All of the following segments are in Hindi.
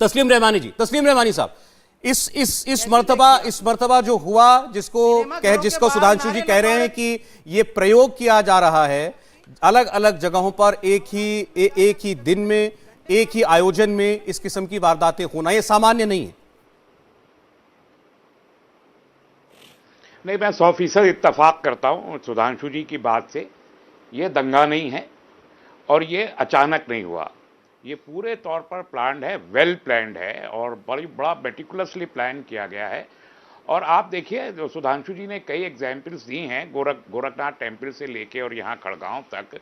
तस्लीम रहमानी जी, तस्लीम रहमानी साहब, इस मर्तबा जो हुआ, जिसको सुधांशु जी कह रहे हैं कि ये प्रयोग किया जा रहा है अलग अलग जगहों पर एक ही दिन में, एक ही आयोजन में इस किस्म की वारदातें होना, ये सामान्य नहीं है। नहीं, मैं 100% इत्तफाक करता हूं सुधांशु जी की बात से। ये दंगा नहीं है और ये अचानक नहीं हुआ, ये पूरे तौर पर प्लान्ड है, वेल प्लान्ड है और बड़ा मेटिकुलसली प्लान किया गया है। और आप देखिए, जो सुधांशु जी ने कई एग्जाम्पल्स दी हैं, गोरखनाथ टेम्पल से लेके और यहाँ खड़गांव तक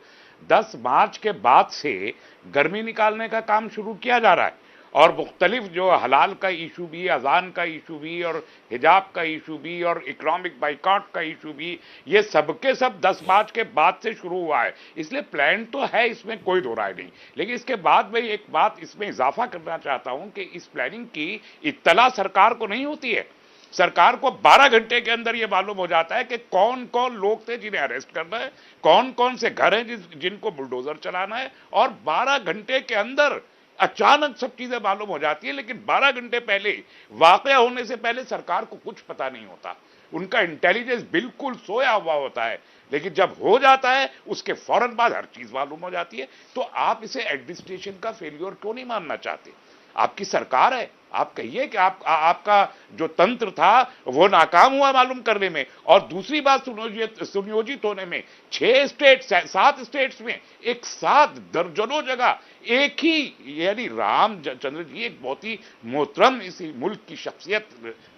10 मार्च के बाद से गर्मी निकालने का काम शुरू किया जा रहा है और मुख्तलिफ जो हलाल का इशू भी, अजान का इशू भी और हिजाब का इशू भी और इकोनॉमिक बाइकआउट का इशू भी, ये सबके सब 10 मार्च के बाद से शुरू हुआ है। इसलिए प्लान तो है, इसमें कोई दो राय नहीं। लेकिन इसके बाद मैं एक बात इसमें इजाफा करना चाहता हूं कि इस प्लानिंग की इत्तला सरकार को नहीं होती है। सरकार को 12 घंटे के अंदर यह मालूम हो जाता है कि कौन कौन लोग थे जिन्हें अरेस्ट करना है, कौन कौन से घर हैं जिनको बुलडोजर चलाना है, और 12 घंटे के अंदर अचानक सब चीजें मालूम हो जाती है। लेकिन 12 घंटे पहले, वाकया होने से पहले सरकार को कुछ पता नहीं होता, उनका इंटेलिजेंस बिल्कुल सोया हुआ होता है। लेकिन जब हो जाता है उसके फौरन बाद हर चीज मालूम हो जाती है। तो आप इसे एडमिनिस्ट्रेशन का फेलियर क्यों नहीं मानना चाहते? आपकी सरकार है, आप कहिए कि आपका जो तंत्र था वो नाकाम हुआ मालूम करने में। और दूसरी बात, सुनियोजित होने में 6 स्टेट, 7 स्टेट्स में एक साथ दर्जनों जगह एक ही, यानी रामचंद्र जी एक बहुत ही मोहतरम इसी मुल्क की शख्सियत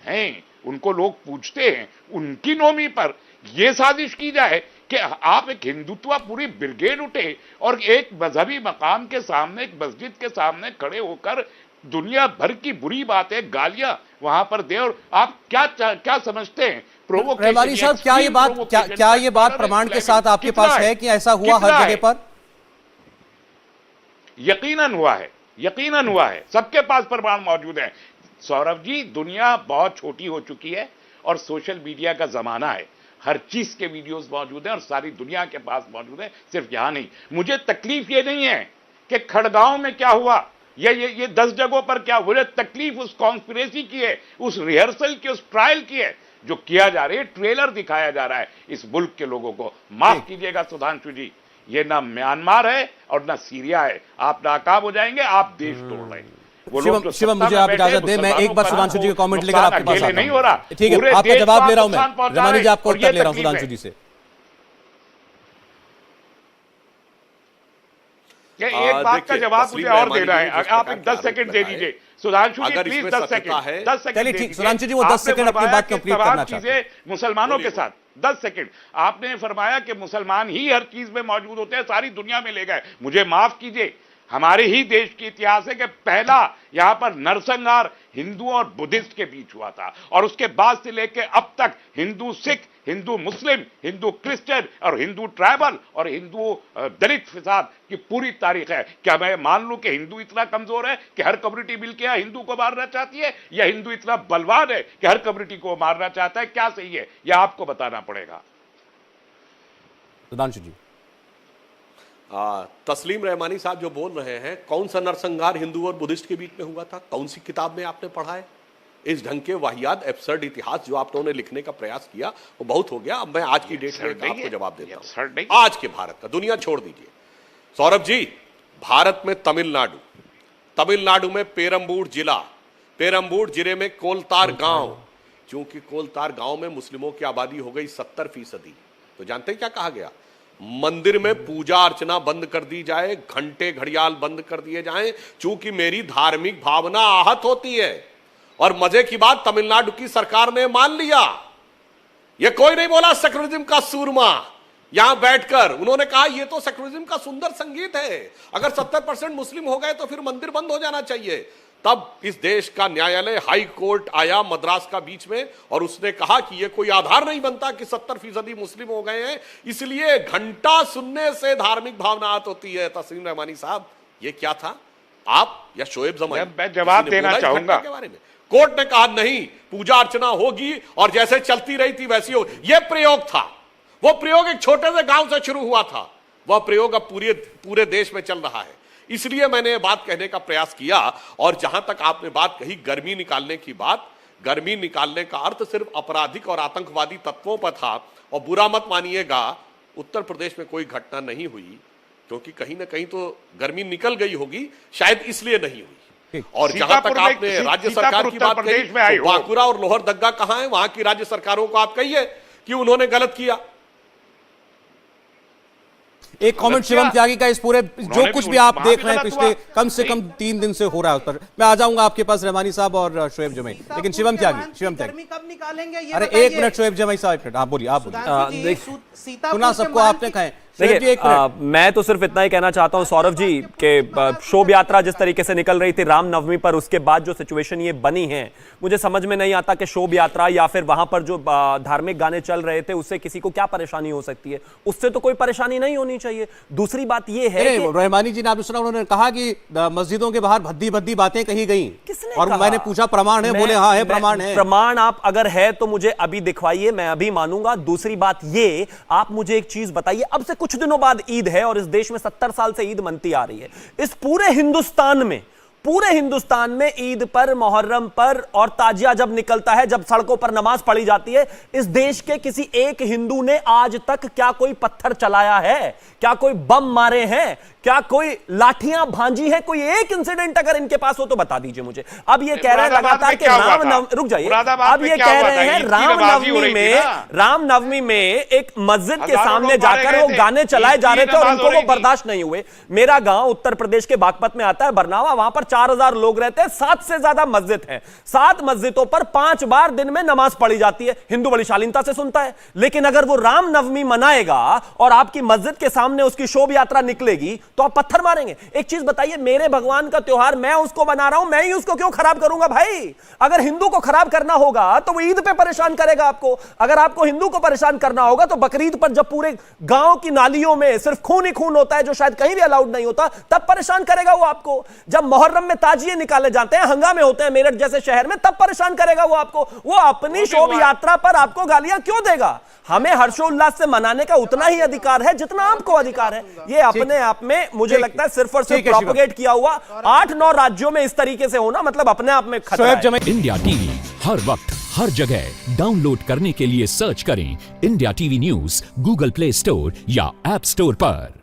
हैं, उनको लोग पूछते हैं, उनकी नोमी पर यह साजिश की जाए कि आप एक हिंदुत्व पूरी ब्रिगेड उठे और एक मजहबी मकाम के सामने, एक मस्जिद के सामने खड़े होकर दुनिया भर की बुरी बातें, गालियां वहां पर दे। और आप क्या समझते हैं? रहमानी साहब, क्या ये बात प्रमाण के साथ आपके पास है कि ऐसा हुआ हर जगह पर? यकीनन हुआ है, यकीनन हुआ है, सबके पास प्रमाण मौजूद है। सौरभ जी, दुनिया बहुत छोटी हो चुकी है और सोशल मीडिया का जमाना है, हर चीज के वीडियोस मौजूद हैं और सारी दुनिया के पास मौजूद है, सिर्फ यहां नहीं। मुझे तकलीफ ये नहीं है कि खड़गांव में क्या हुआ या ये 10 जगहों पर क्या, मुझे तकलीफ उस कॉन्स्पिरेसी की है, उस रिहर्सल की, उस ट्रायल की है जो किया जा रही है, ट्रेलर दिखाया जा रहा है इस मुल्क के लोगों को। माफ कीजिएगा सुधांशु जी, ये ना म्यांमार है और ना सीरिया है। आप नाकाम हो जाएंगे, आप देश तोड़ रहे हैं। शिवम, मुझे आप इजाजत दें, मैं एक बार सुधांशु जी का कमेंट लेकर आपके पास आता हूं। नहीं हो रहा, ठीक है, आपका जवाब ले रहा हूं मैं, रमानी जी आपको उत्तर ले रहा हूं सुधांशु जी से। एक बात का जवाब मुझे और देना है, आप एक 10 सेकंड दे दीजिए सुधांशु जी, प्लीज 10 सेकंड। 10 सेकंड, चलिए ठीक, सुधांशु जी वो 10 सेकंड अपनी बात कंप्लीट करना चाहते हैं। मुसलमानों के साथ 10 सेकंड आपने फरमाया कि मुसलमान ही हर चीज में मौजूद होते हैं, सारी दुनिया में ले गए। मुझे माफ कीजिए, हमारे ही देश की इतिहास है कि पहला यहां पर नरसंहार हिंदू और बुद्धिस्ट के बीच हुआ था और उसके बाद से लेकर अब तक हिंदू सिख, हिंदू मुस्लिम, हिंदू क्रिश्चियन और हिंदू ट्राइबल और हिंदू दलित फिसाद की पूरी तारीख है। क्या मैं मान लूं कि हिंदू इतना कमजोर है कि हर कम्युनिटी मिलकर हिंदू को मारना चाहती है, या हिंदू इतना बलवान है कि हर कम्युनिटी को मारना चाहता है? क्या सही है, यह आपको बताना पड़ेगा। सुधांशु जी, तस्लीम रहमानी साहब जो बोल रहे हैं, कौन सा नरसंहार हिंदू और बुद्धिस्ट के बीच में हुआ था, कौन सी किताब में आपने पढ़ा है? इस ढंग के वाहियात एब्सर्ड इतिहास जो आप लोगों ने लिखने का प्रयास किया वो बहुत हो गया। अब मैं आज की डेट में आपको जवाब देता हूं, आज के भारत का, दुनिया छोड़ दीजिए। सौरभ जी, भारत में तमिलनाडु में पेरम्बूर जिले में कोलतार गांव, चूंकि कोलतार गांव में मुस्लिमों की आबादी हो गई 70%, तो जानते हैं क्या कहा गया? मंदिर में पूजा अर्चना बंद कर दी जाए, घंटे घड़ियाल बंद कर दिए जाएं, चूंकि मेरी धार्मिक भावना आहत होती है। और मजे की बात, तमिलनाडु की सरकार ने मान लिया। यह कोई नहीं बोला सेक्युलरिज्म का सूरमा, यहां बैठकर उन्होंने कहा यह तो सेक्युलरिज्म का सुंदर संगीत है, अगर 70% मुस्लिम हो गए तो फिर मंदिर बंद हो जाना चाहिए। तब इस देश का न्यायालय, हाई कोर्ट आया मद्रास का बीच में और उसने कहा कि यह कोई आधार नहीं बनता कि 70% मुस्लिम हो गए हैं, इसलिए घंटा सुनने से धार्मिक भावना आहत होती है। तस्लीम रहमानी साहब, यह क्या था? आप या शोएब जमाई? मैं जवाब देना चाहूंगा के बारे में। कोर्ट ने कहा नहीं, पूजा अर्चना होगी और जैसे चलती रही थी वैसी होगी। यह प्रयोग था, वो प्रयोग एक छोटे से गांव से शुरू हुआ था, वह प्रयोग अब पूरे देश में चल रहा है। इसलिए मैंने ये बात कहने का प्रयास किया। और जहां तक आपने बात कही गर्मी निकालने की बात, गर्मी निकालने का अर्थ सिर्फ आपराधिक और आतंकवादी तत्वों पर था। और बुरा मत मानिएगा, उत्तर प्रदेश में कोई घटना नहीं हुई, क्योंकि कहीं ना कहीं तो गर्मी निकल गई होगी, शायद इसलिए नहीं हुई। और जहां तक आपने राज्य सरकार की बात कही, तो बांकुरा और लोहरदग्गा कहां है? वहां की राज्य सरकारों को आप कहिए कि उन्होंने गलत किया। एक कमेंट शिवम त्यागी का इस पूरे जो कुछ भी आप देख रहे हैं पिछले कम से कम 3 दिन से हो रहा है उस पर मैं आ जाऊंगा आपके पास रहमानी साहब और शोएब जमई, लेकिन शिवम त्यागी कब निकालेंगे ये अरे एक मिनट शोएब जमई साहब, एक मिनट आप बोलिए, आप बोलिए। सुना सबको आपने कहा है। देखिए मैं तो सिर्फ इतना ही कहना चाहता हूं सौरभ जी के शोभ यात्रा जिस तरीके से निकल रही थी रामनवमी पर, उसके बाद जो सिचुएशन ये बनी है, मुझे समझ में नहीं आता कि शोभ यात्रा या फिर वहां पर जो धार्मिक गाने चल रहे थे उससे किसी को क्या परेशानी हो सकती है। उससे तो कोई परेशानी नहीं होनी चाहिए। दूसरी बात ये है कि रहमानी जी ने आपने सुना, उन्होंने कहा कि मस्जिदों के बाहर भद्दी भद्दी बातें कही गई, और मैंने पूछा प्रमाण है, बोले हाँ है प्रमाण है। प्रमाण आप अगर है तो मुझे अभी दिखवाइए, मैं अभी मानूंगा। दूसरी बात ये, आप मुझे एक चीज बताइए, अब से कुछ दिनों बाद ईद है और इस देश में 70 साल से ईद मनती आ रही है। इस पूरे हिंदुस्तान में ईद पर, मुहर्रम पर और ताजिया जब निकलता है, जब सड़कों पर नमाज पढ़ी जाती है, इस देश के किसी एक हिंदू ने आज तक क्या कोई पत्थर चलाया है? क्या कोई बम मारे हैं? क्या कोई लाठियां भांजी है? कोई एक इंसिडेंट अगर इनके पास हो तो बता दीजिए मुझे। अब ये कह रहे हैं लगातार कि रुक जाइए, अब ये कह रहे हैं रामनवमी में एक मस्जिद के सामने जाकर वो गाने चलाए जा रहे थे और उनको वो बर्दाश्त नहीं हुए। मेरा गांव उत्तर प्रदेश के बागपत में आता है, बरनावा, वहां पर 4000 लोग रहते हैं, 7 से ज्यादा मस्जिद है। 7 मस्जिदों पर 5 बार दिन में नमाज पढ़ी जाती है। हिंदू बड़ी शालीनता से सुनता है, लेकिन अगर वो रामनवमी मनाएगा और आपकी मस्जिद के सामने उसकी शोभ यात्रा निकलेगी तो आप पत्थर मारेंगे। एक चीज बताइए, मेरे भगवान का त्योहार मैं उसको बना रहा हूं, मैं ही उसको क्यों खराब करूंगा भाई? अगर हिंदू को खराब करना होगा तो वो ईद पे परेशान करेगा आपको। अगर आपको हिंदू को परेशान करना होगा तो बकरीद पर जब पूरे गांव की नालियों में सिर्फ खून ही खून होता है, जो शायद कहीं भी अलाउड नहीं होता, तब परेशान करेगा वो आपको। जब मुहर्रम में ताजिए निकाले जाते हैं, हंगामे होते हैं मेरठ जैसे शहर में, तब परेशान करेगा वो आपको। वो अपनी शोभ यात्रा पर आपको गालियां क्यों देगा? हमें हर्षोल्लास से मनाने का उतना ही अधिकार है जितना आपको अधिकार है। ये अपने आप में मुझे लगता है सिर्फ और सिर्फ प्रोपेगेट किया हुआ 8-9 राज्यों में इस तरीके से होना मतलब अपने आप में खतरा है। इंडिया टीवी हर वक्त हर जगह डाउनलोड करने के लिए सर्च करें India TV news Google play store या ऐप स्टोर पर।